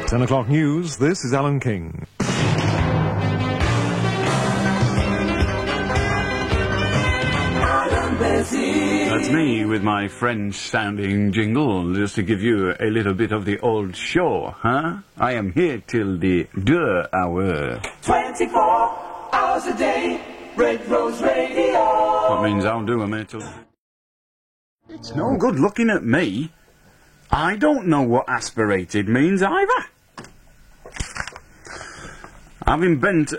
10 o'clock news, this is Alan King. That's me with my French-sounding jingle, just to give you a little bit of the old show, huh? I am here till the 2 hour. 24 hours a day, Red Rose Radio. That means I'll do 'em here till... It's no good looking at me. I don't know what aspirated means either. Having lent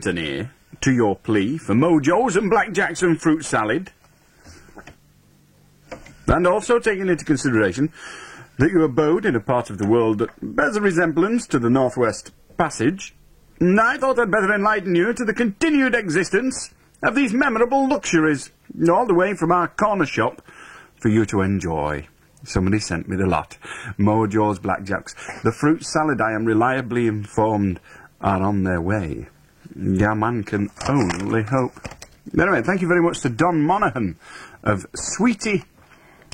an ear to your plea for Mojo's and blackjacks and fruit salad, and also taking into consideration that you abode in a part of the world that bears a resemblance to the Northwest Passage, I thought I'd better enlighten you to the continued existence of these memorable luxuries, all the way from our corner shop, for you to enjoy. Somebody sent me the lot. Mojo's blackjacks. The fruit salad, I am reliably informed, are on their way. Yeah, man can only hope. Anyway, thank you very much to Don Monaghan of Sweetie...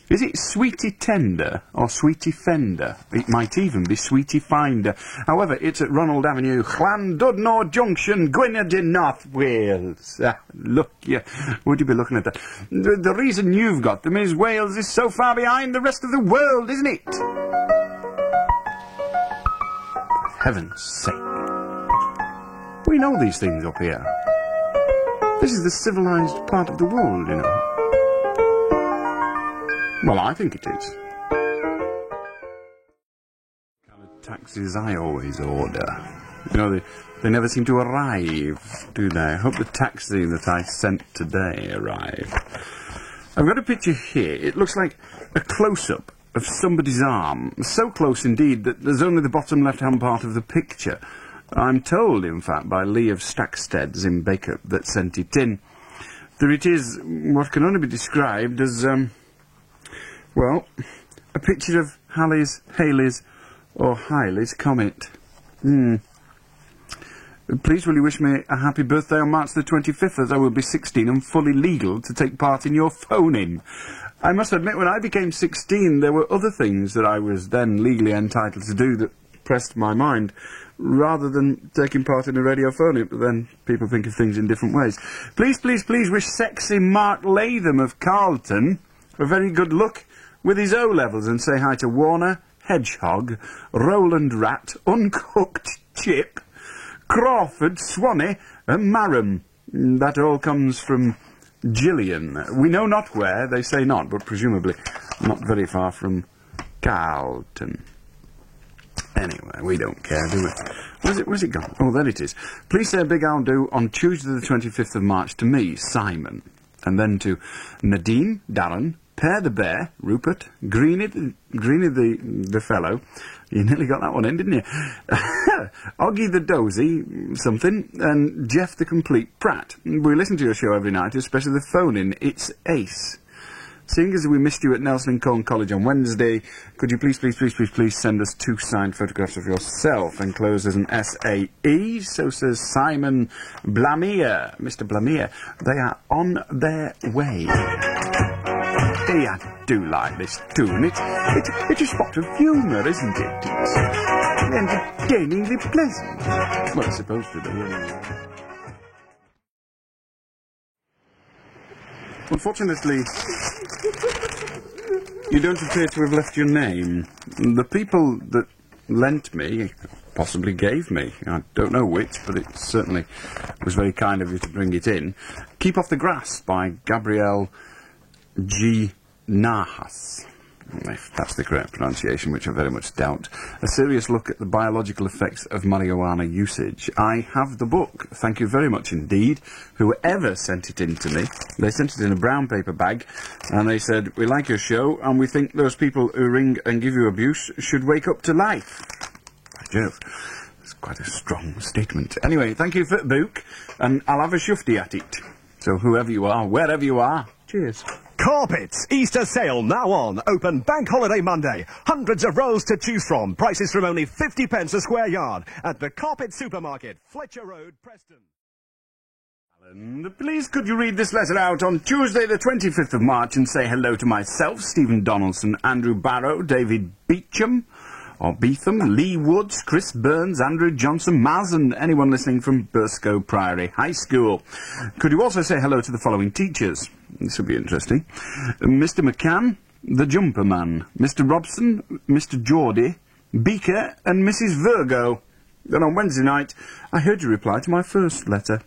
Is it Sweetie Tender or Sweetie Fender? It might even be Sweetie Finder. However, it's at Ronald Avenue, Llandudno Junction, Gwynedd in North Wales. Look, yeah, would you be looking at that? The reason you've got them is Wales is so far behind the rest of the world, isn't it? For heaven's sake. We know these things up here. This is the civilized part of the world, you know. Well, I think it is. The kind of taxis I always order. You know, they never seem to arrive, do they? I hope the taxi that I sent today arrived. I've got a picture here. It looks like a close-up of somebody's arm. So close indeed that there's only the bottom left-hand part of the picture. I'm told, in fact, by Lee of Stacksteads in Baker that sent it in, that it is what can only be described as, well, a picture of Halley's, or Halley's comet. Please will you wish me a happy birthday on March the 25th, as I will be 16 and fully legal to take part in your phone-in. I must admit, when I became 16, there were other things that I was then legally entitled to do that pressed my mind, rather than taking part in a radio phone-in, but then people think of things in different ways. Please, please, please wish sexy Mark Latham of Carlton a very good luck with his O-levels, and say hi to Warner, Hedgehog, Roland Rat, Uncooked Chip, Crawford, Swanee, and Marham. That all comes from Gillian. We know not where, they say not, but presumably not very far from Carlton. Anyway, we don't care, do we? Where's it gone? Oh, there it is. Please say a big I'll do on Tuesday the 25th of March to me, Simon, and then to Nadine, Darren, Pear the Bear, Rupert, Greeny the fellow. You nearly got that one in, didn't you? Oggy the Dozy, something, and Jeff the Complete Pratt. We listen to your show every night, especially the phone-in. It's ace. Seeing as we missed you at Nelson Cone College on Wednesday, could you please send us 2 signed photographs of yourself, enclosed as an SAE? So says Simon Blamier. Mr. Blamier, they are on their way. I do like this tune. It's a spot of humour, isn't it? It's entertainingly pleasant. Well, it's supposed to be, anyway. Unfortunately, you don't appear to have left your name. The people that lent me, possibly gave me, I don't know which, but it certainly was very kind of you to bring it in. Keep Off the Grass by Gabrielle G. Nahas, if that's the correct pronunciation, which I very much doubt. A serious look at the biological effects of marijuana usage. I have the book. Thank you very much indeed. Whoever sent it in to me, they sent it in a brown paper bag, and they said, we like your show, and we think those people who ring and give you abuse should wake up to life. By Jove, that's quite a strong statement. Anyway, thank you for the book, and I'll have a shufti at it. So whoever you are, wherever you are, cheers. Carpets, Easter sale now on. Open Bank Holiday Monday. Hundreds of rolls to choose from. Prices from only 50p a square yard. At the Carpet Supermarket, Fletcher Road, Preston. And please could you read this letter out on Tuesday the 25th of March and say hello to myself, Stephen Donaldson, Andrew Barrow, David Beecham, or Beetham, Lee Woods, Chris Burns, Andrew Johnson, Maz, and anyone listening from Burscough Priory High School. Could you also say hello to the following teachers? This will be interesting. Mr. McCann, the Jumper Man, Mr. Robson, Mr. Geordie, Beaker, and Mrs. Virgo. Then on Wednesday night, I heard you reply to my first letter.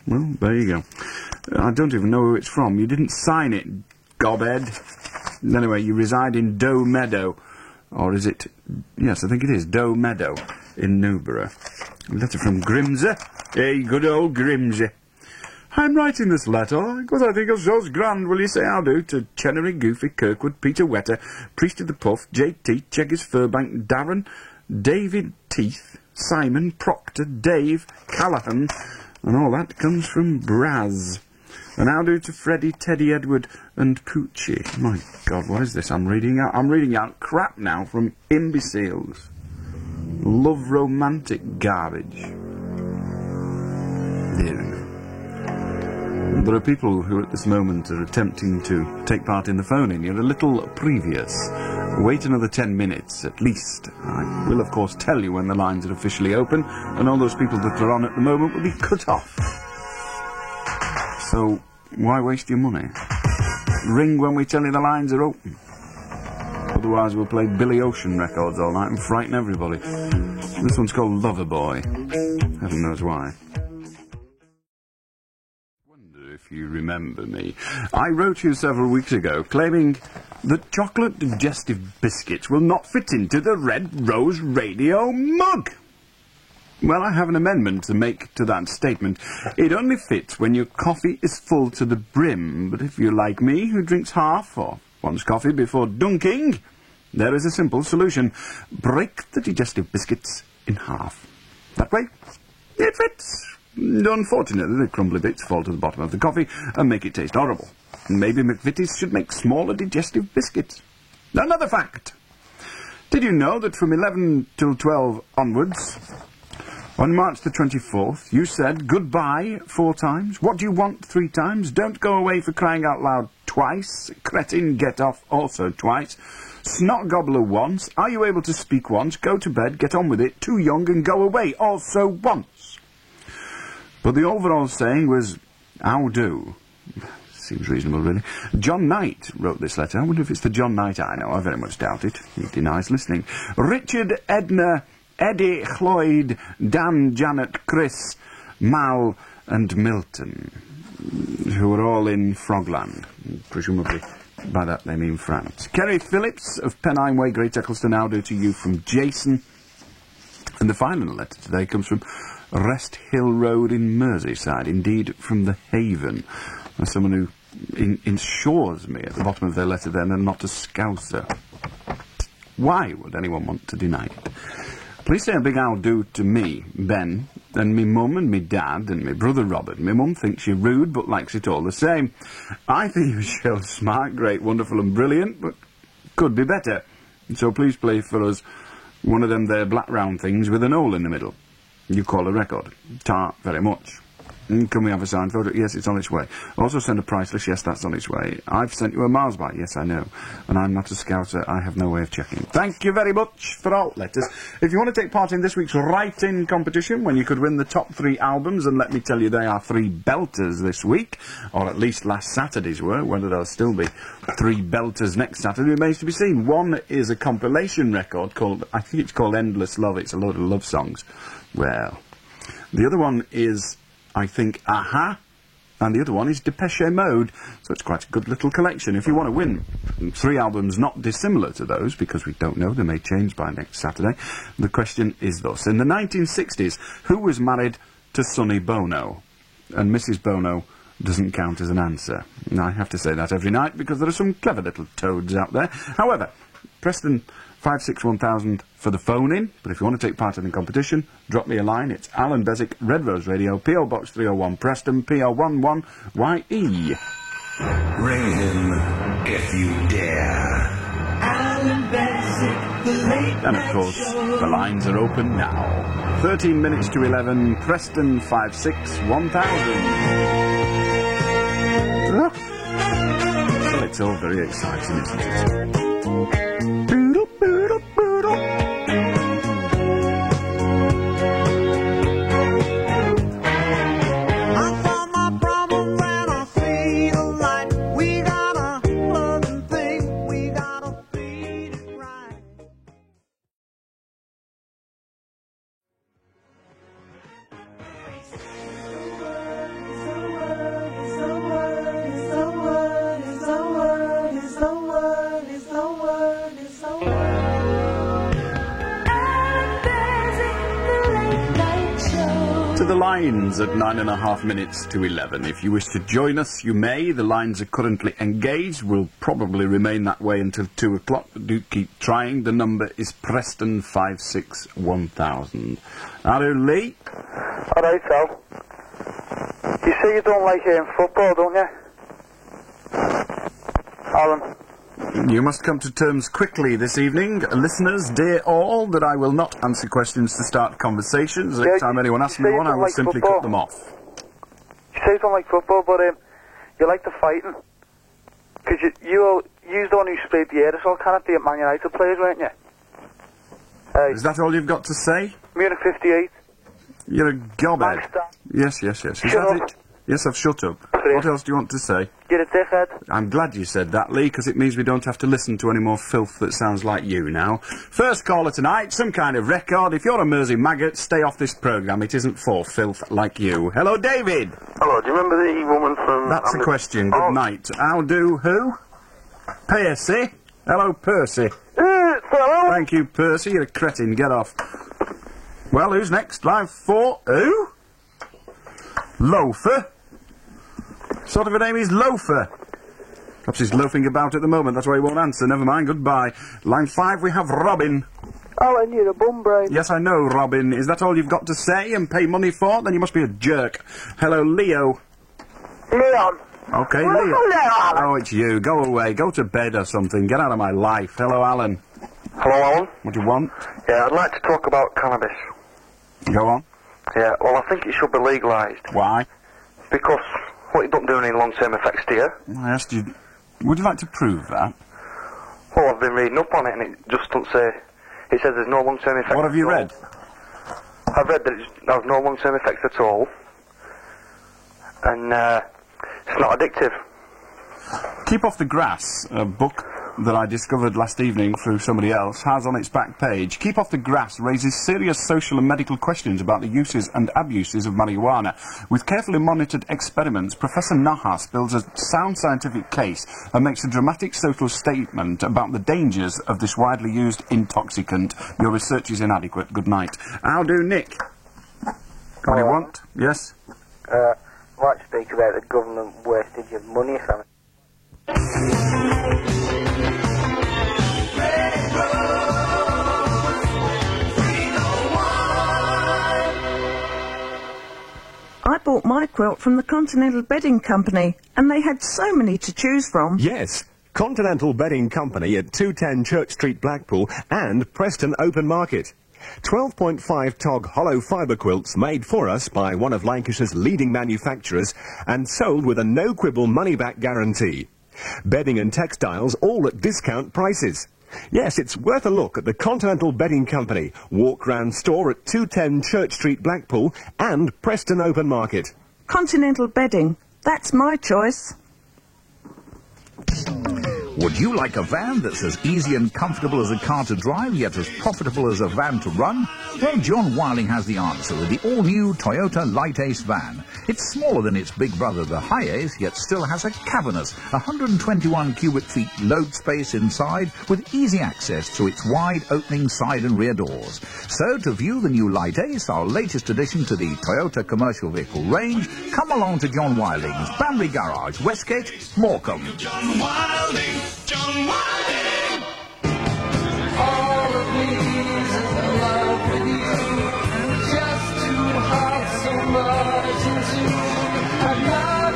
Well, there you go. I don't even know who it's from. You didn't sign it, gobhead. Anyway, you reside in Doe Meadow. Or is it... Yes, I think it is Doe Meadow in Newborough. A letter from Grimsey. Hey, good old Grimsey. I'm writing this letter because I think it shows grand. Will you say how do to Chenery, Goofy, Kirkwood, Peter Wetter, Priest of the Puff, J.T., Cheggers, Furbank, Darren, David Teeth, Simon, Proctor, Dave, Callahan, and all that comes from Braz. And how do to Freddie, Teddy, Edward, and Poochie. My God, what is this I'm reading out? I'm reading out crap now from imbeciles. Love romantic garbage. There are people who at this moment are attempting to take part in the phone-in. You're a little previous. Wait another 10 minutes, at least. I will, of course, tell you when the lines are officially open, and all those people that are on at the moment will be cut off. So, why waste your money? Ring when we tell you the lines are open. Otherwise we'll play Billy Ocean records all night and frighten everybody. This one's called Loverboy. Heaven knows why. Wonder if you remember me. I wrote you several weeks ago claiming that chocolate digestive biscuits will not fit into the Red Rose Radio mug. Well, I have an amendment to make to that statement. It only fits when your coffee is full to the brim, but if you're like me, who drinks half or one's coffee before dunking, there is a simple solution. Break the digestive biscuits in half. That way, it fits. Unfortunately, the crumbly bits fall to the bottom of the coffee and make it taste horrible. Maybe McVitie's should make smaller digestive biscuits. Another fact. Did you know that from 11 till 12 onwards... On March the 24th, you said goodbye 4 times. What do you want 3 times? Don't go away for crying out loud twice. Cretin, get off also twice. Snot gobbler once. Are you able to speak once? Go to bed, get on with it. Too young and go away also once. But the overall saying was, how do? Seems reasonable, really. John Knight wrote this letter. I wonder if it's the John Knight I know. I very much doubt it. He denies listening. Richard, Edna... Eddie, Cloyd, Dan, Janet, Chris, Mal and Milton, who are all in Frogland. Presumably by that they mean France. Kerry Phillips of Pennine Way, Great Eccleston, how do to you from Jason. And the final letter today comes from Rest Hill Road in Merseyside, indeed from the Haven. There's someone who ensures me at the bottom of their letter then and not a Scouser. Why would anyone want to deny it? Please say a big how do to me, Ben, and me mum and me dad and me brother Robert. Me mum thinks you're rude but likes it all the same. I think you show smart, great, wonderful and brilliant, but could be better. So please play for us one of them there black round things with an hole in the middle. You call a record. Ta very much. Can we have a signed photo? Yes, it's on its way. Also send a price list. Yes, that's on its way. I've sent you a Mars bike. Yes, I know. And I'm not a Scouser. I have no way of checking. Thank you very much for all letters. If you want to take part in this week's write-in competition, when you could win the top 3 albums, and let me tell you they are 3 belters this week, or at least last Saturday's were. Whether there'll still be 3 belters next Saturday remains to be seen. One is a compilation record called, I think it's called Endless Love. It's a load of love songs. Well, the other one is... I think Aha, and the other one is Depeche Mode, so it's quite a good little collection. If you want to win 3 albums not dissimilar to those, because we don't know, they may change by next Saturday, the question is thus. In the 1960s, who was married to Sonny Bono? And Mrs. Bono doesn't count as an answer. I have to say that every night, because there are some clever little toads out there. However, Preston 561,000 for the phone-in, but if you want to take part in the competition, drop me a line. It's Alan Bezic, Red Rose Radio, P.O. Box 301, Preston, PO11YE. Ring him if you dare. Alan Alan Basic, the late And of night course, show. the lines are open now. 13 minutes to 11, Preston 56-1000. Well, it's all very exciting, isn't it? Boodle, boodle, boodle. The lines at 9.5 minutes to 11. If you wish to join us, you may. The lines are currently engaged. Will probably remain that way until 2 o'clock, but do keep trying. The number is Preston 561,000. Hello, Lee. Alright, Sal. You say you don't like football, don't you? Alan. You must come to terms quickly this evening. Listeners, dear all, that I will not answer questions to start conversations. Next time anyone asks me one, I will simply cut them off. You say you don't like football, but you like the fighting. Because you're the one who sprayed the aerosol can at the Man United players, weren't you? Is that all you've got to say? Me in 58. You're a gobhead. Yes. Is that it? Yes, I've shut up. What else do you want to say? You're a dickhead. I'm glad you said that, Lee, because it means we don't have to listen to any more filth that sounds like you now. First caller tonight, some kind of record. If you're a Mersey maggot, stay off this programme. It isn't for filth like you. Hello, David. Hello, do you remember the woman from... That's a question. Good night. I'll do who? Percy. Hello, Percy. Hello. Thank you, Percy. You're a cretin. Get off. Well, who's next? Line 4. Who? Loafer. Sort of a name is Loafer. Perhaps he's loafing about at the moment, that's why he won't answer. Never mind, goodbye. Line 5, we have Robin. Alan, you're a bum brain. Yes, I know, Robin. Is that all you've got to say and pay money for? Then you must be a jerk. Hello, Leo. Leon. Okay, Leo. Oh, it's you. Go away. Go to bed or something. Get out of my life. Hello, Alan. Hello, Alan. What do you want? Yeah, I'd like to talk about cannabis. Go on. Yeah, well, I think it should be legalised. Why? Because what it don't do any long-term effects to you. I asked you... Would you like to prove that? Well, I've been reading up on it and it just doesn't say... It says there's no long-term effects. What have you read? I've read that it has no long-term effects at all. And, it's not addictive. Keep Off the Grass, a book that I discovered last evening through somebody else, has on its back page. Keep Off the Grass raises serious social and medical questions about the uses and abuses of marijuana. With carefully monitored experiments, Professor Nahas builds a sound scientific case and makes a dramatic social statement about the dangers of this widely used intoxicant. Your research is inadequate. Good night. How do, Nick? What do you want? Yes? I'd like to speak about the government wastage of money, Sam. I bought my quilt from the Continental Bedding Company, and they had so many to choose from. Yes, Continental Bedding Company at 210 Church Street, Blackpool, and Preston Open Market. 12.5 Tog hollow fibre quilts made for us by one of Lancashire's leading manufacturers and sold with a no-quibble money-back guarantee. Bedding and textiles all at discount prices. Yes, it's worth a look at the Continental Bedding Company, walk-round store at 210 Church Street, Blackpool, and Preston Open Market. Continental Bedding. That's my choice. Would you like a van that's as easy and comfortable as a car to drive, yet as profitable as a van to run? Well, John Wilding has the answer with the all-new Toyota Light Ace van. It's smaller than its big brother, the High Ace, yet still has a cavernous 121 cubic feet load space inside with easy access through its wide opening side and rear doors. So, to view the new Light Ace, our latest addition to the Toyota commercial vehicle range, come along to John Wilding's, Banbury Garage, Westgate, Morecambe. John Wilding, John Wilding. All of me is in love with you. Just too hot, so much into.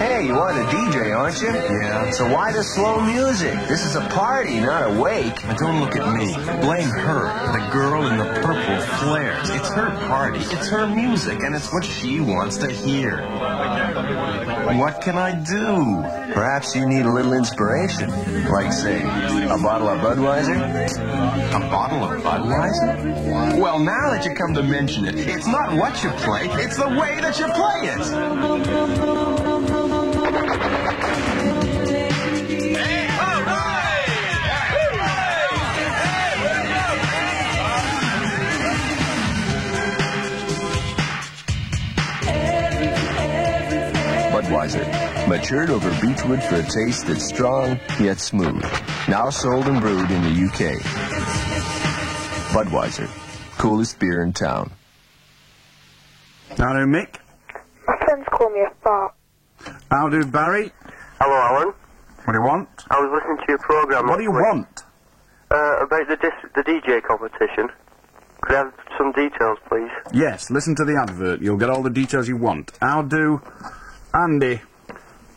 Hey, you are the DJ, aren't you? aren't you? Yeah. So why the slow music? This is a party, not a wake. Now don't look at me. Blame her, the girl in the purple flares. It's her party, it's her music, and it's what she wants to hear. What can I do? Perhaps you need a little inspiration. Like, say, a bottle of Budweiser? A bottle of Budweiser? Well, now that you come to mention it, it's not what you play, it's the way that you play it. Budweiser, matured over beechwood for a taste that's strong yet smooth. Now sold and brewed in the UK. Budweiser, coolest beer in town. Hello, Mick. My friends call me a fart. How do, Barry? Hello, Alan. What do you want? I was listening to your programme. What do you want? About the DJ competition. Could I have some details, please? Yes, listen to the advert. You'll get all the details you want. How do, Andy?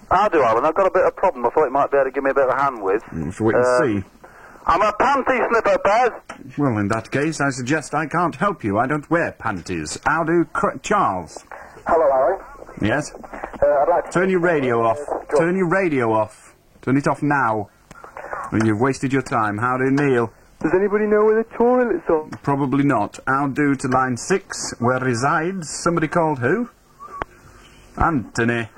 How do, Alan? I've got a bit of a problem I thought you might be able to give me a bit of a hand with. So we can see. I'm a panty slipper, Bez! Well, in that case, I suggest I can't help you. I don't wear panties. How do, Charles? Hello, Alan. Yes? I'd like to... Turn your radio off. Turn your radio off. Turn it off now. Well, you've wasted your time. How do, Neil? Does anybody know where the toilet's on? Probably not. How do to line 6, where resides somebody called who? Anthony.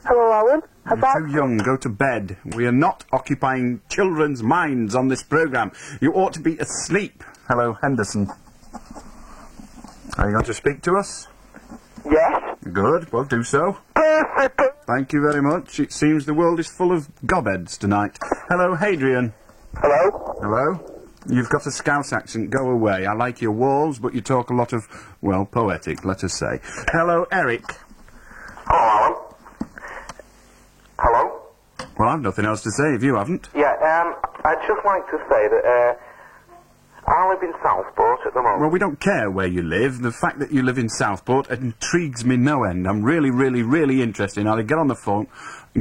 Hello, Alan. You're too young. Go to bed. We are not occupying children's minds on this programme. You ought to be asleep. Hello, Henderson. Are you going to speak to us? Yes. Good. Well, do so. Thank you very much. It seems the world is full of gobheads tonight. Hello, Hadrian. Hello. Hello. You've got a Scouse accent. Go away. I like your walls, but you talk a lot of, well, poetic, let us say. Hello, Eric. Hello, Alan. Hello? Well, I've nothing else to say if you haven't. Yeah, I'd just like to say that, I live in Southport at the moment. Well, we don't care where you live. The fact that you live in Southport intrigues me no end. I'm really, really, really interested. Either get on the phone,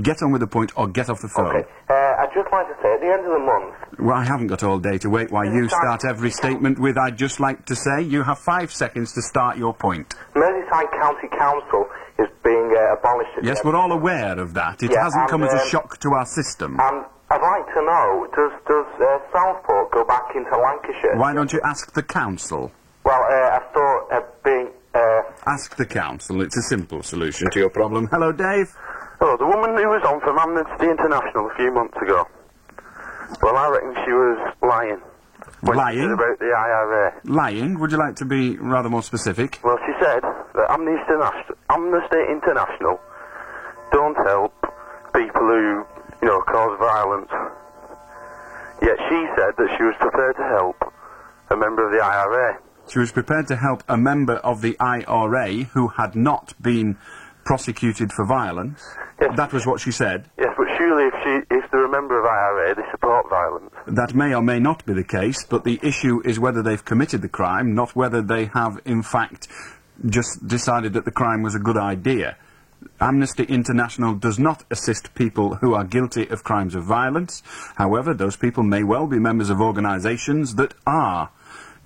get on with the point, or get off the phone. Okay, I'd just like to say, at the end of the month... Well, I haven't got all day to wait while you start every statement with, I'd just like to say. You have 5 seconds to start your point. Merseyside County Council is being abolished. Yes, we're all aware of that. It hasn't come as a shock to our system. And I'd like to know, does Southport go back into Lancashire? Why don't you ask the council? Well, I thought being... Ask the council. It's a simple solution to your problem. Hello, Dave. Hello, the woman who was on from Amnesty International a few months ago. Well, I reckon she was lying. Lying? About the IRA. Lying? Would you like to be rather more specific? Well, she said that Amnesty International don't help people who, you know, cause violence. Yet she said that she was prepared to help a member of the IRA. She was prepared to help a member of the IRA who had not been prosecuted for violence. Yes. That was what she said. Yes, but surely if they're a member of IRA, they support violence. That may or may not be the case, but the issue is whether they've committed the crime, not whether they have, in fact, just decided that the crime was a good idea. Amnesty International does not assist people who are guilty of crimes of violence. However, those people may well be members of organisations that are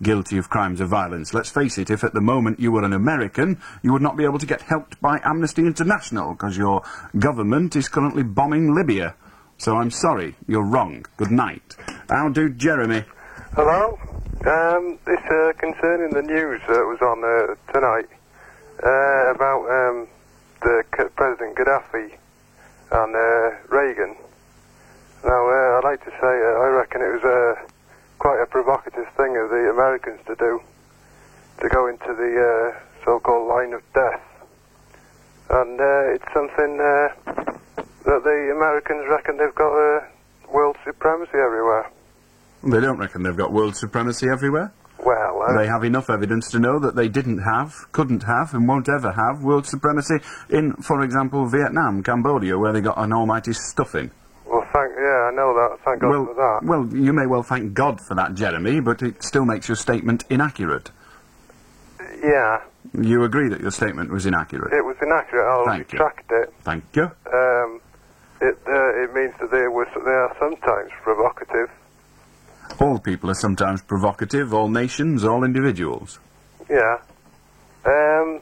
guilty of crimes of violence. Let's face it, if at the moment you were an American, you would not be able to get helped by Amnesty International, because your government is currently bombing Libya. So I'm sorry, you're wrong. Good night. How do, Jeremy? Hello? It's concerning the news that was on tonight about President Gaddafi and Reagan. Now, I'd like to say I reckon it was quite a provocative thing of the Americans to do, to go into the so-called line of death. And it's something that the Americans reckon they've got world supremacy everywhere. They don't reckon they've got world supremacy everywhere? Well, they have enough evidence to know that they didn't have, couldn't have, and won't ever have world supremacy in, for example, Vietnam, Cambodia, where they got an almighty stuffing. Well, I know that. Thank God for that. Well, you may well thank God for that, Jeremy, but it still makes your statement inaccurate. Yeah. You agree that your statement was inaccurate? It was inaccurate. I'll retract it. Thank you. it means that they are sometimes provocative. All people are sometimes provocative, all nations, all individuals. Yeah. Well,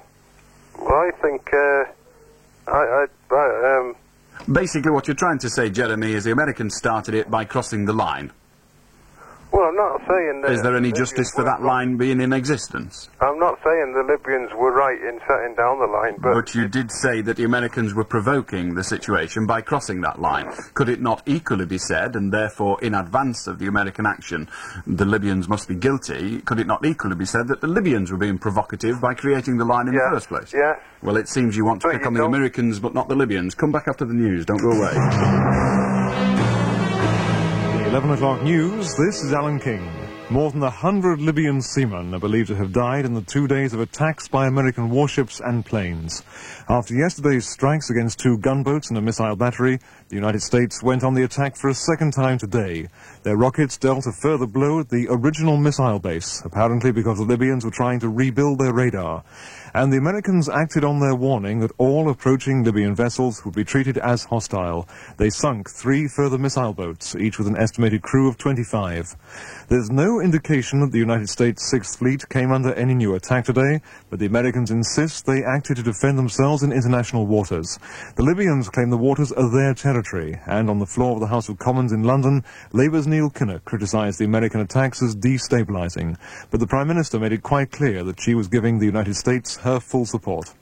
I think, Basically what you're trying to say, Jeremy, is the Americans started it by crossing the line. well, I'm not saying that... Is there any justice for that line being in existence? I'm not saying the Libyans were right in setting down the line, But you did say that the Americans were provoking the situation by crossing that line. Could it not equally be said, and therefore in advance of the American action, the Libyans must be guilty, could it not equally be said that the Libyans were being provocative by creating the line in the first place? Yes. Well, it seems you want to But pick you on the don't- Americans, but not the Libyans. Come back after the news, don't go away. 11 o'clock news, this is Alan King. More than 100 Libyan seamen are believed to have died in the 2 days of attacks by American warships and planes. After yesterday's strikes against 2 gunboats and a missile battery, the United States went on the attack for a second time today. Their rockets dealt a further blow at the original missile base, apparently because the Libyans were trying to rebuild their radar. And the Americans acted on their warning that all approaching Libyan vessels would be treated as hostile. They sunk 3 further missile boats, each with an estimated crew of 25. There's no indication that the United States Sixth Fleet came under any new attack today, but the Americans insist they acted to defend themselves in international waters. The Libyans claim the waters are their territory, and on the floor of the House of Commons in London, Labour's Neil Kinnock criticised the American attacks as destabilising. But the Prime Minister made it quite clear that she was giving the United States her full support.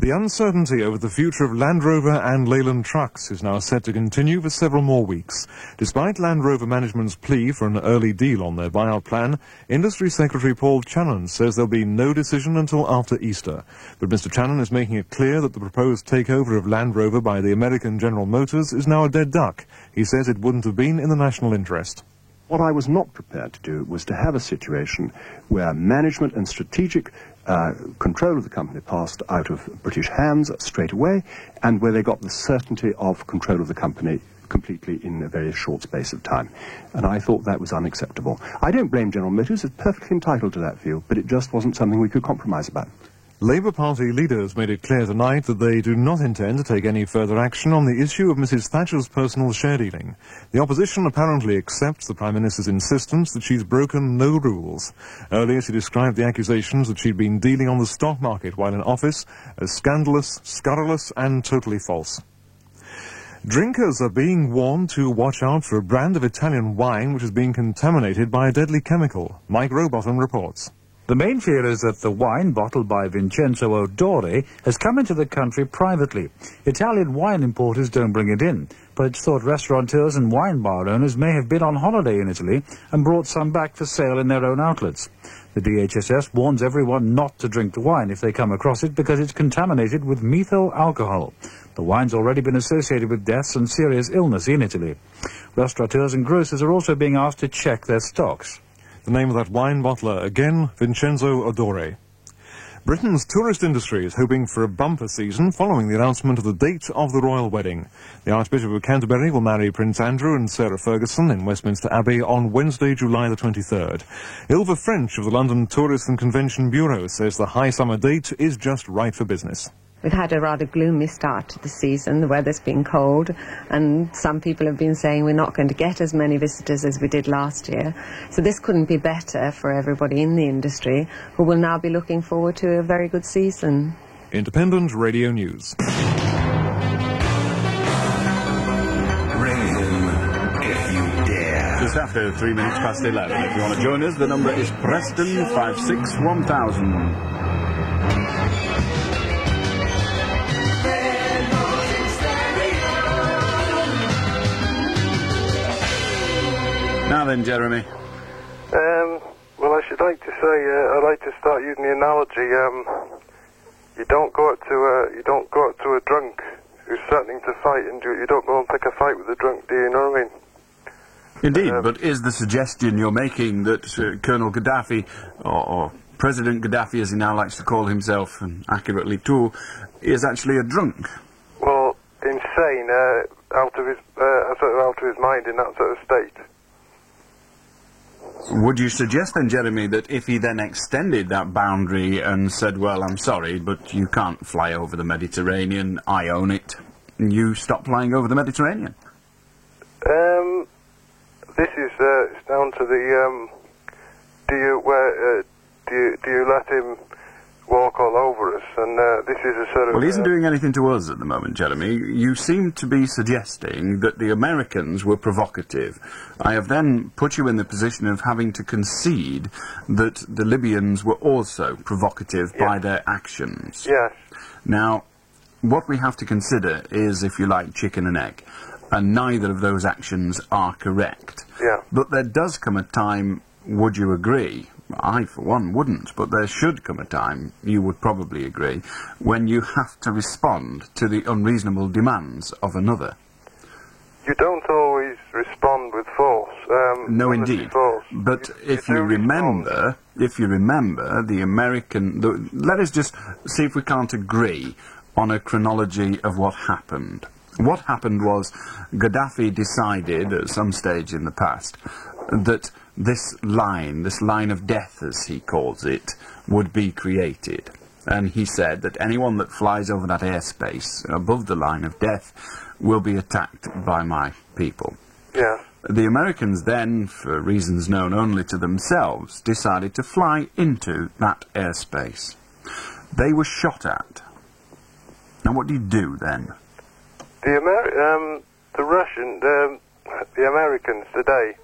The uncertainty over the future of Land Rover and Leyland trucks is now set to continue for several more weeks. Despite Land Rover management's plea for an early deal on their buyout plan, Industry Secretary Paul Channon says there'll be no decision until after Easter. But Mr. Channon is making it clear that the proposed takeover of Land Rover by the American General Motors is now a dead duck. He says it wouldn't have been in the national interest. What I was not prepared to do was to have a situation where management and strategic control of the company passed out of British hands straight away, and where they got the certainty of control of the company completely in a very short space of time. And I thought that was unacceptable. I don't blame General Motors, it's perfectly entitled to that view, but it just wasn't something we could compromise about. Labour Party leaders made it clear tonight that they do not intend to take any further action on the issue of Mrs Thatcher's personal share dealing. The opposition apparently accepts the Prime Minister's insistence that she's broken no rules. Earlier she described the accusations that she'd been dealing on the stock market while in office as scandalous, scurrilous and totally false. Drinkers are being warned to watch out for a brand of Italian wine which is being contaminated by a deadly chemical. Mike Rowbottom reports. The main fear is that the wine, bottled by Vincenzo Odore, has come into the country privately. Italian wine importers don't bring it in, but it's thought restaurateurs and wine bar owners may have been on holiday in Italy and brought some back for sale in their own outlets. The DHSS warns everyone not to drink the wine if they come across it because it's contaminated with methyl alcohol. The wine's already been associated with deaths and serious illness in Italy. Restaurateurs and grocers are also being asked to check their stocks. The name of that wine bottler, again, Vincenzo Odore. Britain's tourist industry is hoping for a bumper season following the announcement of the date of the royal wedding. The Archbishop of Canterbury will marry Prince Andrew and Sarah Ferguson in Westminster Abbey on Wednesday, July the 23rd. Ilva French of the London Tourist and Convention Bureau says the high summer date is just right for business. We've had a rather gloomy start to the season. The weather's been cold, and some people have been saying we're not going to get as many visitors as we did last year. So this couldn't be better for everybody in the industry, who will now be looking forward to a very good season. Independent Radio News. Ring him if you dare. Just after 3 minutes past 11. If you want to join us, the number is Preston 561,000. Now then, Jeremy. Well, I should like to say, I'd like to start using the analogy. You don't go up to a drunk who's threatening to fight, and you don't go and pick a fight with a drunk, do you know what I mean? Indeed, but is the suggestion you're making that Colonel Gaddafi, or President Gaddafi as he now likes to call himself, and accurately too, is actually a drunk? Well, insane, out of his mind in that sort of state. Would you suggest then, Jeremy, that if he then extended that boundary and said, well, I'm sorry, but you can't fly over the Mediterranean, I own it, you stop flying over the Mediterranean. This is it's down to the do you let him walk all over us? And this is a sort of. Well, he isn't doing anything to us at the moment, Jeremy. You seem to be suggesting that the Americans were provocative. I have then put you in the position of having to concede that the Libyans were also provocative by their actions. Yes. Now, what we have to consider is, if you like, chicken and egg. And neither of those actions are correct. Yeah. But there does come a time, would you agree? I, for one, wouldn't, but there should come a time, you would probably agree, when you have to respond to the unreasonable demands of another. You don't always respond with force. No, indeed. Force. But if you remember, the American... let us just see if we can't agree on a chronology of what happened. What happened was Gaddafi decided at some stage in the past that this line of death, as he calls it, would be created. And he said that anyone that flies over that airspace above the line of death will be attacked by my people. Yeah. The Americans then, for reasons known only to themselves, decided to fly into that airspace. They were shot at. Now what do you do then? The Americans today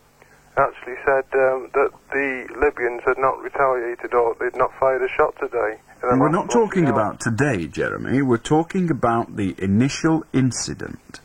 actually said that the Libyans had not retaliated or they'd not fired a shot today. We're not talking about today, Jeremy. We're talking about the initial incident.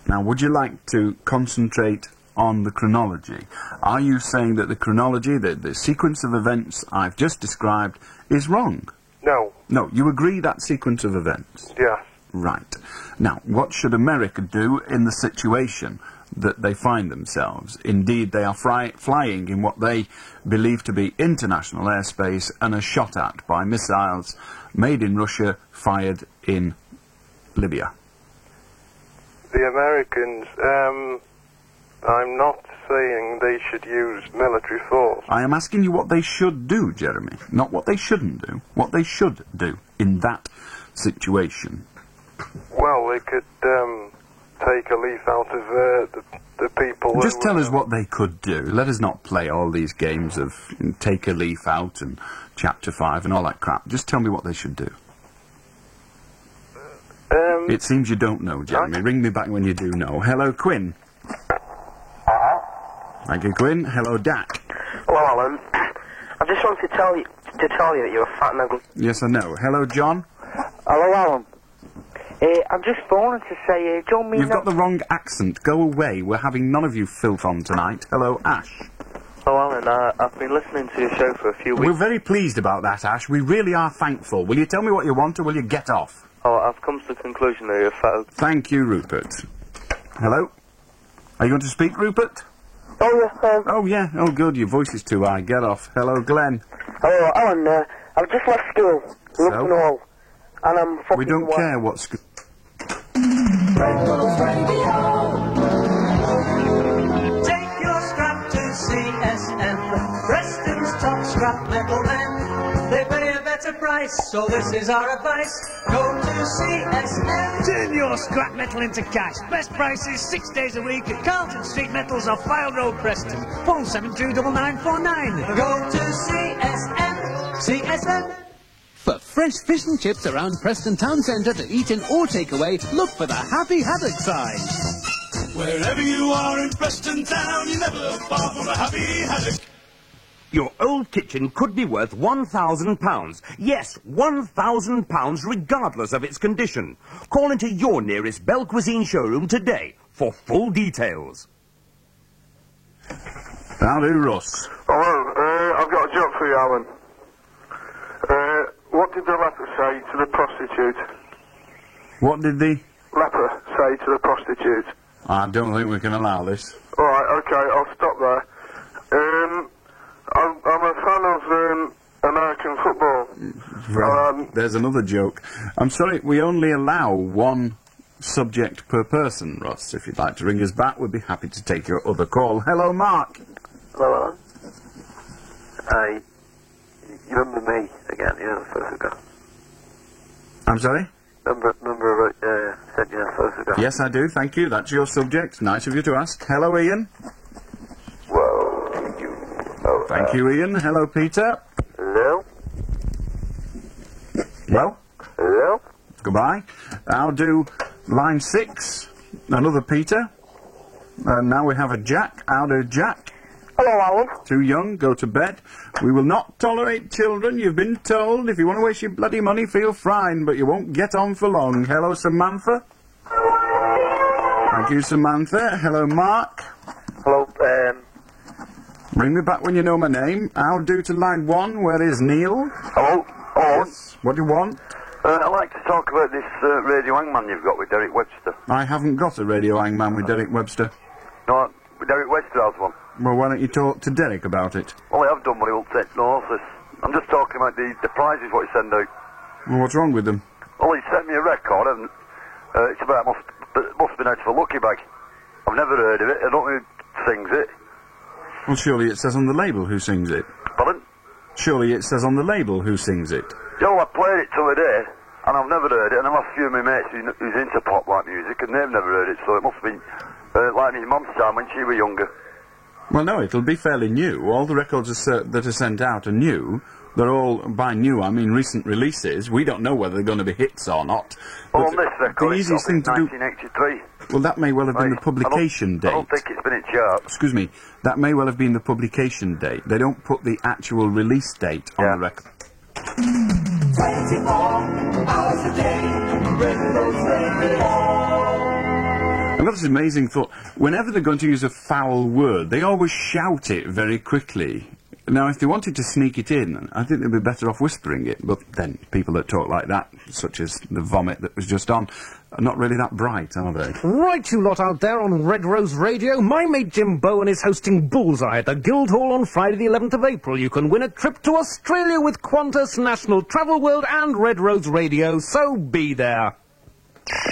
Now, would you like to concentrate on the chronology? Are you saying that the chronology, the sequence of events I've just described, is wrong? No. No, you agree that sequence of events? Yes. Right. Now, what should America do in the situation that they find themselves? Indeed, they are flying in what they believe to be international airspace and are shot at by missiles made in Russia, fired in Libya. The Americans, I'm not saying they should use military force. I am asking you what they should do, Jeremy, not what they shouldn't do. What they should do in that situation. Well, they could take a leaf out of the people. Just tell us what they could do. Let us not play all these games of take a leaf out and Chapter 5 and all that crap. Just tell me what they should do. It seems you don't know, Jeremy. Ring me back when you do know. Hello, Quinn. Thank you, Quinn. Hello, Dak. Hello, Alan. I just wanted to tell you that you're a fat and ugly... Yes, I know. Hello, John. Hello, Alan. I'm just phoning to say, don't mean... You've got the wrong accent. Go away. We're having none of you filth on tonight. Hello, Ash. Oh, Alan, I've been listening to your show for a few weeks. We're very pleased about that, Ash. We really are thankful. Will you tell me what you want, or will you get off? Oh, I've come to the conclusion that you're a fat... Thank you, Rupert. Hello? Are you going to speak, Rupert? Oh, yeah. Oh, yeah. Oh, good. Your voice is too high. Get off. Hello, Glenn. Hello, Alan. I've just left school. Love and all. And I'm fucking... We don't care what school... Take your scrap to CSM, Preston's top scrap metal men. They pay a better price, so this is our advice. Go to CSM. Turn your scrap metal into cash. Best prices 6 days a week at Carlton Street Metals off File Road, Preston. Phone 729949. Go to CSM. CSM. For fresh fish and chips around Preston Town Centre to eat in or take away, look for the Happy Haddock sign. Wherever you are in Preston Town, you're never far from a Happy Haddock. Your old kitchen could be worth £1,000. Yes, £1,000 regardless of its condition. Call into your nearest Belle Cuisine showroom today for full details. Howdy, Russ. Hello, I've got a job for you, Alan. What did the leper say to the prostitute? What did the... Leper say to the prostitute? I don't think we can allow this. Alright, okay, I'll stop there. I'm a fan of American football. Right. There's another joke. I'm sorry, we only allow one subject per person, Ross. If you'd like to ring us back, we'd be happy to take your other call. Hello, Mark. Hello, Alan. You remember me again, you know, the first ago. I'm sorry? Remember sent you a photograph. Yes, I do, thank you. That's your subject. Nice of you to ask. Hello, Ian. Whoa, thank you. Oh, Thank you, Ian. Hello, Peter. Hello? Well? Hello? Goodbye. I'll do line 6. Another Peter. And now we have a Jack. I'll do Jack. Hello, Alan. Too young, go to bed. We will not tolerate children, you've been told. If you want to waste your bloody money, feel fine, but you won't get on for long. Hello, Samantha. Thank you, Samantha. Hello, Mark. Hello, Ring me back when you know my name. I'll do to line 1. Where is Neil? Hello? Hello? Yes. What do you want? I'd like to talk about this Radio Hangman you've got with Derek Webster. I haven't got a Radio Hangman with Derek Webster. No, Derek Webster has one. Well, why don't you talk to Derek about it? Well, I have done, but he won't take no notice. I'm just talking about the prizes what he sent out. Well, what's wrong with them? Well, he sent me a record, and it's about, must have been out of a lucky bag. I've never heard of it. I don't know who sings it. Well, surely it says on the label who sings it. Pardon? Surely it says on the label who sings it. Joe, I played it to a day, and I've never heard it, and I've asked a few of my mates who's into pop-like music, and they've never heard it, so it must have been like my mum's time when she was younger. Well, no, it'll be fairly new. All the records that are sent out are new. They're all, by new, I mean recent releases. We don't know whether they're going to be hits or not. Well, on this record, the easiest thing to do... 1983. Well, that may well have been the publication date. I don't think it's been in charts. Excuse me. That may well have been the publication date. They don't put the actual release date on the record. 24 hours a day, Red Rose Radio. I've got this amazing thought. Whenever they're going to use a foul word, they always shout it very quickly. Now, if they wanted to sneak it in, I think they'd be better off whispering it. But then, people that talk like that, such as the vomit that was just on, are not really that bright, are they? Right, you lot out there on Red Rose Radio. My mate Jim Bowen is hosting Bullseye at the Guildhall on Friday the 11th of April. You can win a trip to Australia with Qantas, National Travel World and Red Rose Radio, so be there.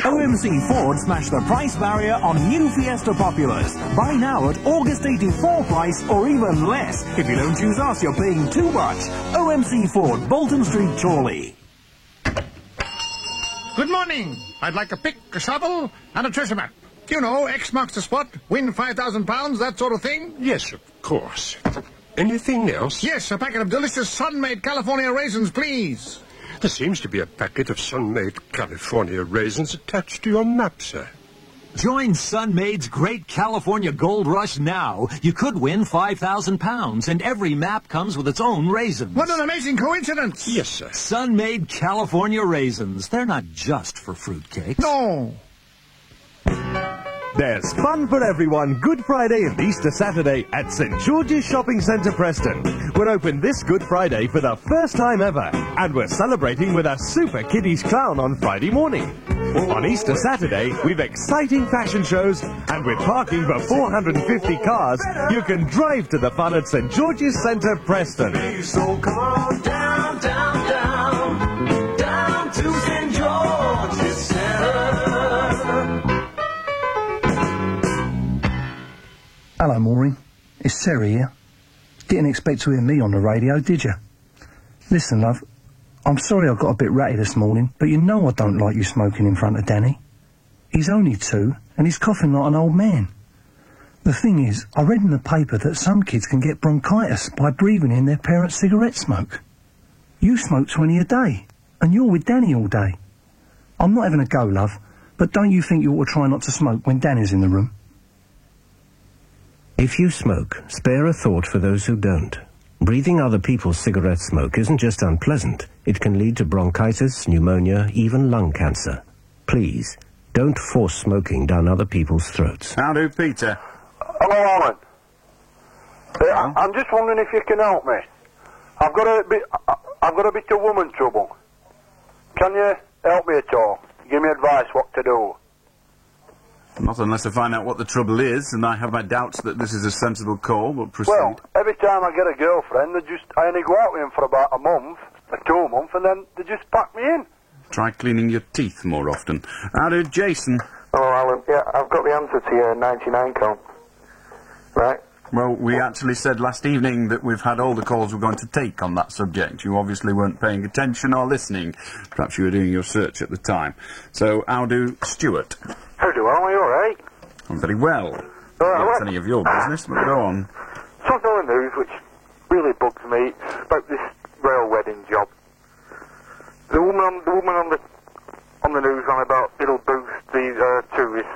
OMC Ford smashed the price barrier on new Fiesta Populars. Buy now at August 84 price or even less. If you don't choose us, you're paying too much. OMC Ford, Bolton Street, Chorley. Good morning. I'd like a pick, a shovel, and a treasure map. You know, X marks the spot, win £5,000, that sort of thing. Yes, of course. Anything else? Yes, a packet of delicious sun-made California raisins, please. There seems to be a packet of sun-made California raisins attached to your map, sir. Join Sun-Made's Great California Gold Rush now. You could win £5,000, and every map comes with its own raisins. What an amazing coincidence! Yes, sir. Sun-Made California raisins. They're not just for fruitcakes. No! There's fun for everyone Good Friday and Easter Saturday at St George's Shopping Centre, Preston. We're open this Good Friday for the first time ever, and we're celebrating with a Super Kiddies Clown on Friday morning. On Easter Saturday, we've exciting fashion shows, and with parking for 450 cars, you can drive to the fun at St George's Centre, Preston. So come on down, down, down, down to St George's Centre. Hello, Maureen. It's Sarah here. Didn't expect to hear me on the radio, did you? Listen, love, I'm sorry I got a bit ratty this morning, but you know I don't like you smoking in front of Danny. He's only 2, and he's coughing like an old man. The thing is, I read in the paper that some kids can get bronchitis by breathing in their parents' cigarette smoke. You smoke 20 a day, and you're with Danny all day. I'm not having a go, love, but don't you think you ought to try not to smoke when Danny's in the room? If you smoke, spare a thought for those who don't. Breathing other people's cigarette smoke isn't just unpleasant. It can lead to bronchitis, pneumonia, even lung cancer. Please, don't force smoking down other people's throats. How do, Peter? Hello, Alan. I'm just wondering if you can help me. I've got a bit of woman trouble. Can you help me at all? Give me advice what to do. Not unless I find out what the trouble is, and I have my doubts that this is a sensible call, but proceed. Well, every time I get a girlfriend, I only go out with them for about a month, or 2 months, and then they just pack me in. Try cleaning your teeth more often. How do, Jason? Hello, Alan. Yeah, I've got the answer to your 99 call. Right? Well, we actually said last evening that we've had all the calls we're going to take on that subject. You obviously weren't paying attention or listening. Perhaps you were doing your search at the time. So, how do Stuart? How do I? Are you alright? I'm very well. Not well, any of your business, but go on. Something on the news which really bugs me. It's about this royal wedding job. The woman on the news on about it'll boost the tourist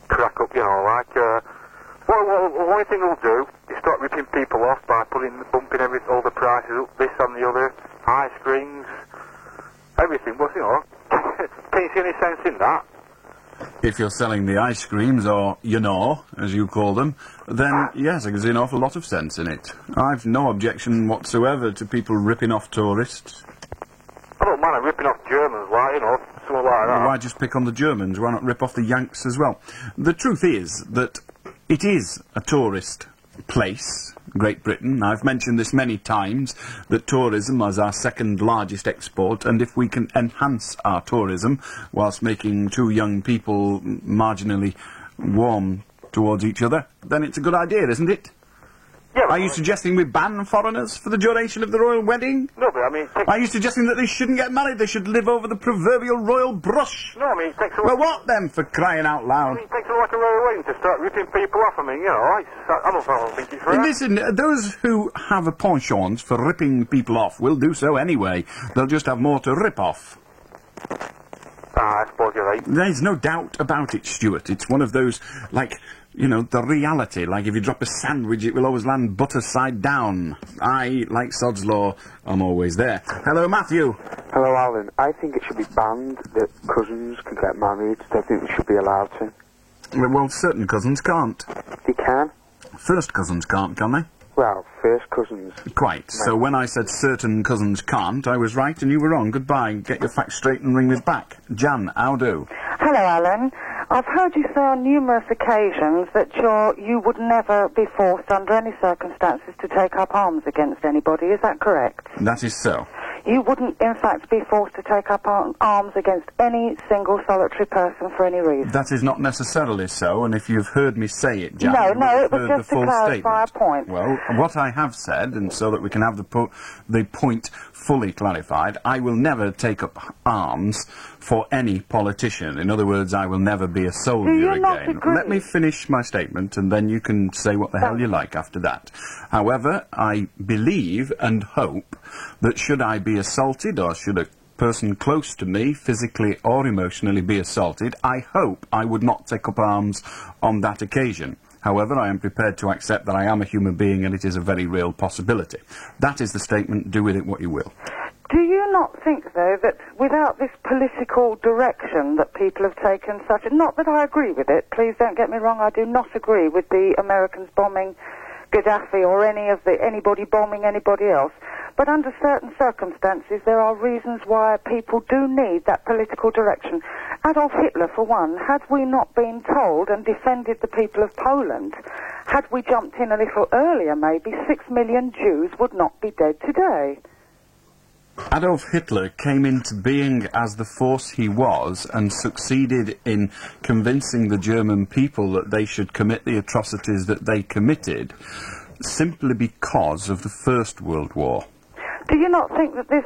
crack up, you know, like the only thing it'll do is start ripping people off by bumping all the prices up, this and the other, ice creams, everything. But you know, can you see any sense in that? If you're selling the ice creams, or you know, as you call them, then yes, I can see an awful lot of sense in it. I've no objection whatsoever to people ripping off tourists. I don't mind ripping off Germans, like, you know, something like that. Well, why just pick on the Germans? Why not rip off the Yanks as well? The truth is that it is a tourist place, Great Britain. I've mentioned this many times, that tourism is our second largest export, and if we can enhance our tourism whilst making two young people marginally warm towards each other, then it's a good idea, isn't it? Yeah, are you suggesting we ban foreigners for the duration of the royal wedding? No, but I mean... Are you suggesting that they shouldn't get married? They should live over the proverbial royal brush? No, I mean, it takes well, what then, for crying out loud? I mean, it takes like a royal wedding to start ripping people off. I mean, you know, I don't think it's right. Listen, those who have a penchant for ripping people off will do so anyway. They'll just have more to rip off. I suppose you're right. There's no doubt about it, Stuart. It's one of those, like... You know, the reality, like if you drop a sandwich, it will always land butter side down. I, like Sod's Law, I'm always there. Hello, Matthew. Hello, Alan. I think it should be banned that cousins can get married. I don't think they should be allowed to. Well, certain cousins can't. They can? First cousins can't, can they? Well, first cousins. Quite. No. So when I said certain cousins can't, I was right and you were wrong. Goodbye. Get your facts straight and ring me back. Jan, how do? Hello, Alan. I've heard you say on numerous occasions that you would never be forced under any circumstances to take up arms against anybody. Is that correct? That is so. You wouldn't, in fact, be forced to take up arms against any single solitary person for any reason? That is not necessarily so, and if you've heard me say it, Jan, No, it was just to clarify a point. Well, what I have said, and so that we can have the point fully clarified, I will never take up arms for any politician. In other words, I will never be a soldier again. Let me finish my statement, and then you can say what the hell you like after that. However, I believe and hope that should I be assaulted, or should a person close to me, physically or emotionally, be assaulted, I hope I would not take up arms on that occasion. However, I am prepared to accept that I am a human being and it is a very real possibility. That is the statement. Do with it what you will. Do you not think, though, that without this political direction that people have taken such... Not that I agree with it, please don't get me wrong, I do not agree with the Americans bombing Gaddafi or anybody bombing anybody else. But under certain circumstances, there are reasons why people do need that political direction. Adolf Hitler, for one, had we not been told and defended the people of Poland, had we jumped in a little earlier, maybe 6 million Jews would not be dead today. Adolf Hitler came into being as the force he was and succeeded in convincing the German people that they should commit the atrocities that they committed simply because of the First World War. Do you not think that this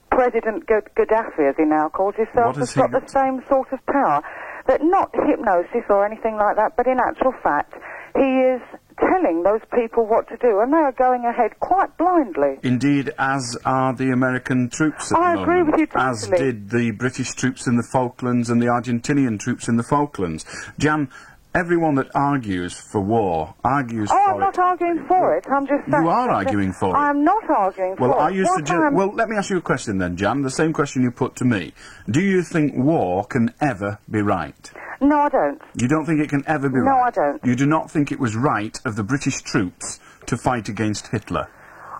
President Gaddafi, as he now calls himself, has got the same sort of power? That not hypnosis or anything like that, but in actual fact, he is telling those people what to do, and they are going ahead quite blindly. Indeed, as are the American troops at the moment. I agree with you totally. As did the British troops in the Falklands and the Argentinian troops in the Falklands. Jan, everyone that argues for war argues for it. Oh, I'm not arguing for it. I'm just saying... You are arguing for it. I'm not arguing for it. Well, let me ask you a question then, Jan, the same question you put to me. Do you think war can ever be right? No, I don't. You don't think it can ever be right? No, I don't. You do not think it was right of the British troops to fight against Hitler?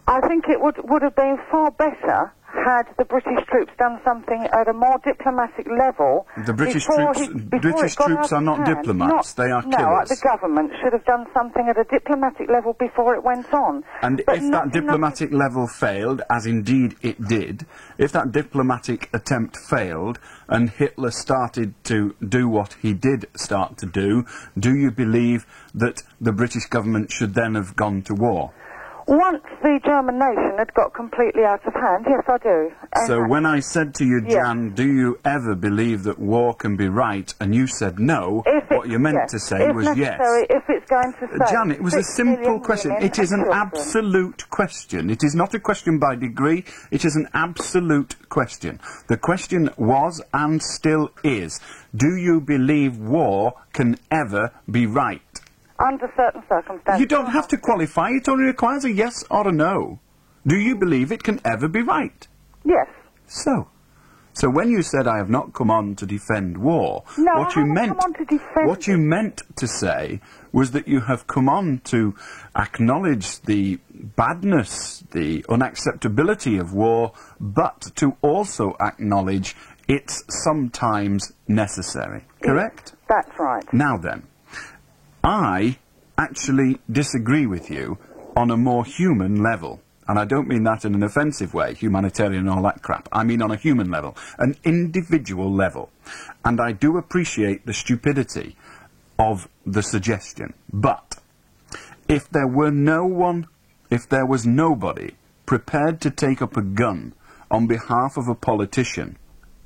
I think it would have been far better had the British troops done something at a more diplomatic level... The British before troops, before British it got troops out are of not hand. diplomats, they are No, killers. the government should have done something at a diplomatic level before it went on. And But if not that diplomatic level failed, as indeed it did, if that diplomatic attempt failed and Hitler started to do what he did start to do you believe that the British government should then have gone to war? Once the German nation had got completely out of hand, yes, I do. And So when I said to you, Yeah. Jan, do you ever believe that war can be right, and you said no, what you meant to say if was yes. necessary, if it's going to save Jan, it was a 6 simple million question. women It is and an children. absolute question. It is not a question by degree. It is an absolute question. The question was and still is, do you believe war can ever be right? Under certain circumstances. You don't have to qualify. It only requires a yes or a no. Do you believe it can ever be right? Yes. So when you said I have not come on to defend war, No, what I you haven't meant, come on to defend what you meant to say was that you have come on to acknowledge the badness, the unacceptability of war, but to also acknowledge it's sometimes necessary. Correct? That's right. Now then, I actually disagree with you on a more human level. And I don't mean that in an offensive way, humanitarian and all that crap. I mean on a human level, an individual level. And I do appreciate the stupidity of the suggestion. But if there were no one, if there was nobody prepared to take up a gun on behalf of a politician,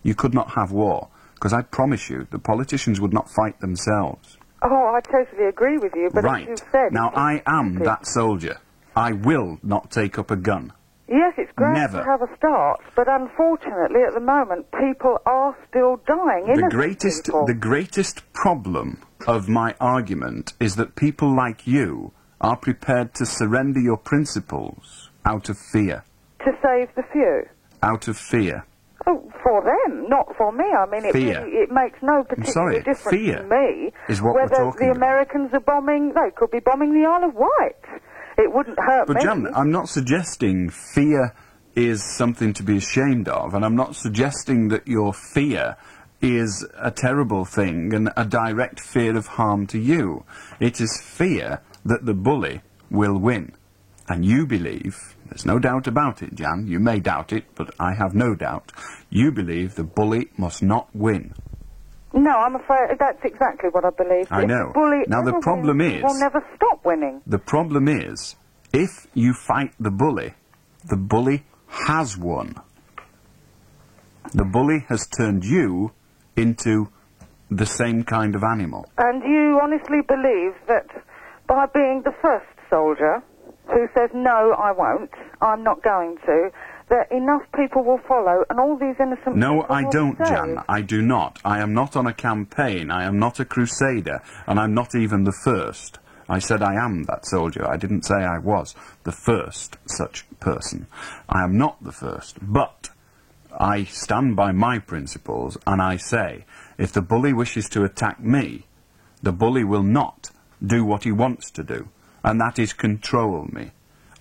you could not have war. Because I promise you, the politicians would not fight themselves. Oh, I totally agree with you, but Right. as you said... Now, it's I am stupid. that soldier. I will not take up a gun. Yes, it's great Never. to have a start, but unfortunately at the moment people are still dying. The innocent people. greatest problem of my argument is that people like you are prepared to surrender your principles out of fear. To save the few. Out of fear. Oh, for them, not for me. I mean, Fear. it makes no particular sorry, difference fear to me is what we're whether talking the about. Americans are bombing... They could be bombing the Isle of Wight. It wouldn't hurt But me. Jan, I'm not suggesting fear is something to be ashamed of, and I'm not suggesting that your fear is a terrible thing and a direct fear of harm to you. It is fear that the bully will win. And you believe, there's no doubt about it, Jan, you may doubt it, but I have no doubt, you believe the bully must not win. No, I'm afraid that's exactly what I believe. I If know. the bully Now, the ever problem wins, is- we'll never stop winning. The problem is, if you fight the bully has won. The bully has turned you into the same kind of animal. And you honestly believe that by being the first soldier who says, no, I won't, I'm not going to, that enough people will follow and all these innocent No, people I will don't, be saved? Jan. I do not. I am not on a campaign. I am not a crusader. And I'm not even the first. I said I am that soldier. I didn't say I was the first such person. I am not the first. But I stand by my principles and I say, if the bully wishes to attack me, the bully will not do what he wants to do. And that is control me.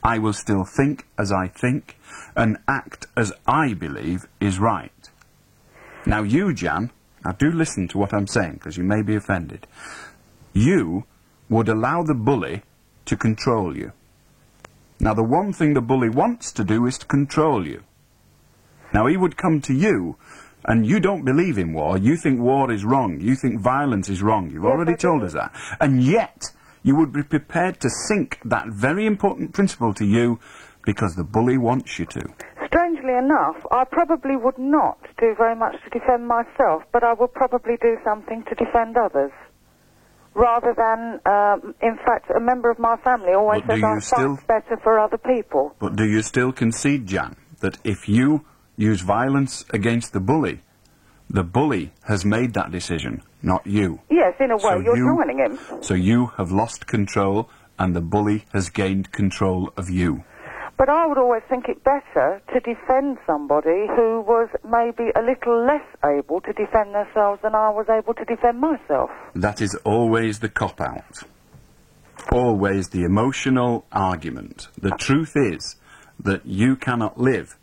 I will still think as I think and act as I believe is right. Now you, Jan, now do listen to what I'm saying, because you may be offended. You would allow the bully to control you. Now the one thing the bully wants to do is to control you. Now he would come to you, and you don't believe in war, you think war is wrong, you think violence is wrong, you've already told us that, and yet you would be prepared to sink that very important principle to you because the bully wants you to. Strangely enough, I probably would not do very much to defend myself, but I will probably do something to defend others. Rather than, in fact, a member of my family always But do says you I still- fight better for other people. But do you still concede, Jan, that if you use violence against the bully has made that decision, not you? Yes, in a way, So you're you- joining him. So you have lost control and the bully has gained control of you. But I would always think it better to defend somebody who was maybe a little less able to defend themselves than I was able to defend myself. That is always the cop-out. Always the emotional argument. The truth is that you cannot live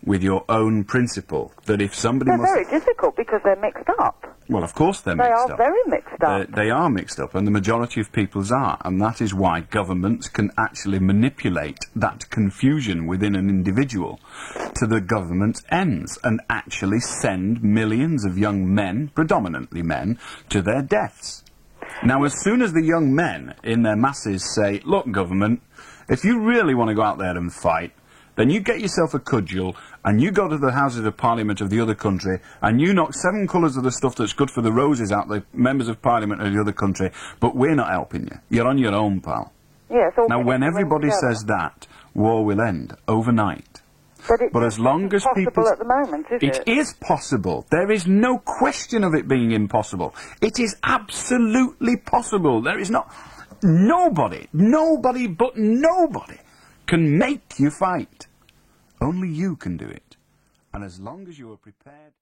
with your own principle that if somebody They're must... very difficult because they're mixed up. Well, of course they're They mixed are up. very mixed up. They are mixed up, and the majority of people's are, and that is why governments can actually manipulate that confusion within an individual to the government's ends and actually send millions of young men, predominantly men, to their deaths. Now, as soon as the young men in their masses say, look, government, if you really want to go out there and fight, then you get yourself a cudgel and you go to the Houses of Parliament of the other country and you knock 7 colours of the stuff that's good for the roses out the members of Parliament of the other country, but we're not helping you. You're on your own, pal. Yes, now, when everybody says that, war will end overnight. But as long as people... at the moment, is it? It is possible. There is no question of it being impossible. It is absolutely possible. There is not... Nobody but nobody can make you fight. Only you can do it. And as long as you are prepared...